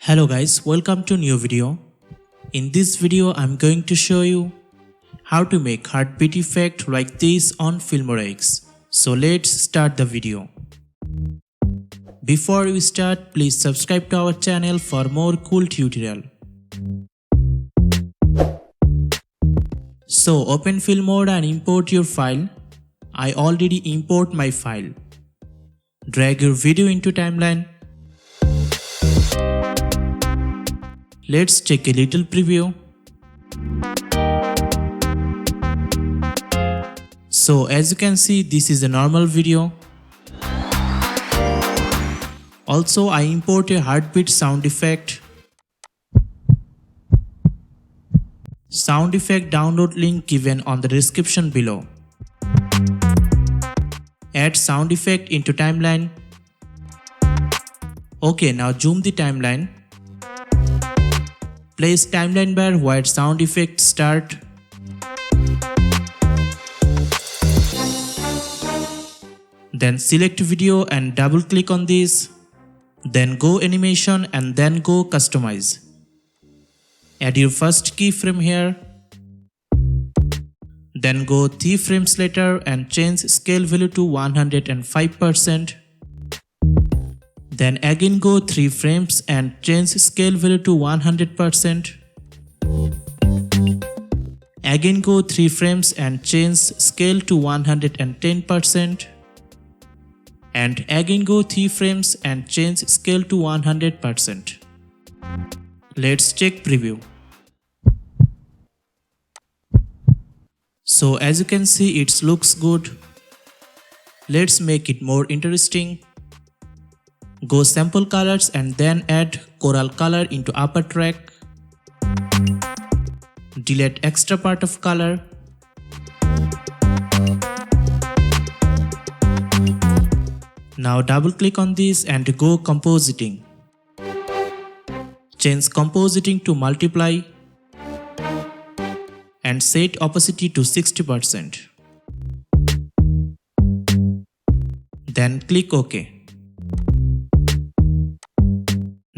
Hello guys, welcome to new video. In this video I'm going to show you how to make heartbeat effect like this on Filmora X. So let's start the video. Before we start, please subscribe to our channel for more cool tutorial. So open Filmora and import your file. I already import my file. Drag your video into timeline. Let's take a little preview. So as you can see, this is a normal video. Also I import a heartbeat sound effect. Sound effect download link given on the description below. Add sound effect into timeline. Okay, now zoom the timeline. Place timeline bar where sound effects start. Then select video and double click on this. Then go animation and then go customize. Add your first keyframe here. Then go 3 frames later and change scale value to 105%. Then again go 3 frames and change scale value to 100%. Again go 3 frames and change scale to 110%. And again go 3 frames and change scale to 100%. Let's check preview. So as you can see, it looks good. Let's make it more interesting. Go sample colors and then add coral color into upper track. Delete extra part of color. Now double click on this and go compositing. Change compositing to multiply and set opacity to 60%. Then click OK.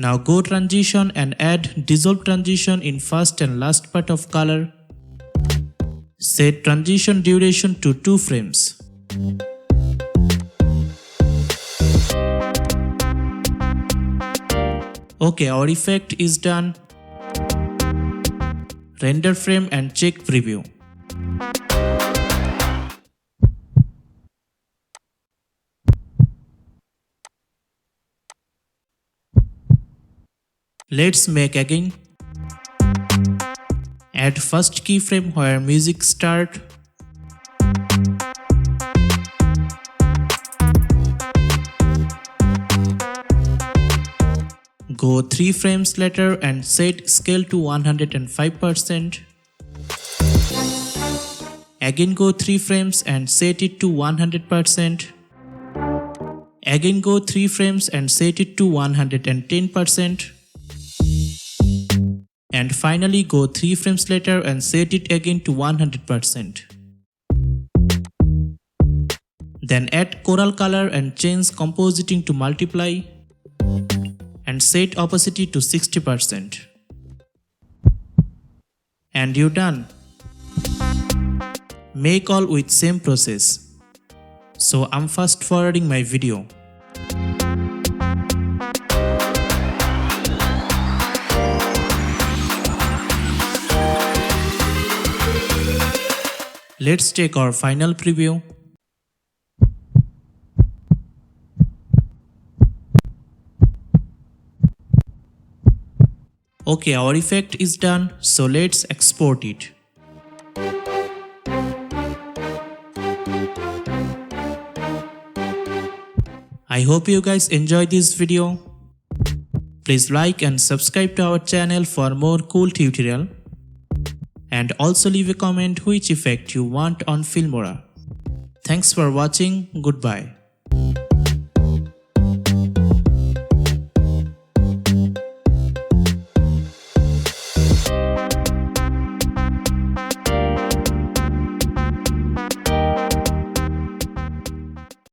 Now go transition and add dissolve transition in first and last part of color. Set transition duration to 2 frames. Okay, our effect is done. Render frame and check preview. Let's make again. Add first keyframe where music start. Go 3 frames later and set scale to 105%. Again go 3 frames and set it to 100%. Again go 3 frames and set it to 110%. And finally go 3 frames later and set it again to 100%. Then add coral color and change compositing to multiply and set opacity to 60%. And you're done. Make all with same process. So I'm fast forwarding my video. Let's take our final preview. Okay, our effect is done, so let's export it. I hope you guys enjoyed this video. Please like and subscribe to our channel for more cool tutorial. And also leave a comment which effect you want on Filmora. Thanks for watching. Goodbye.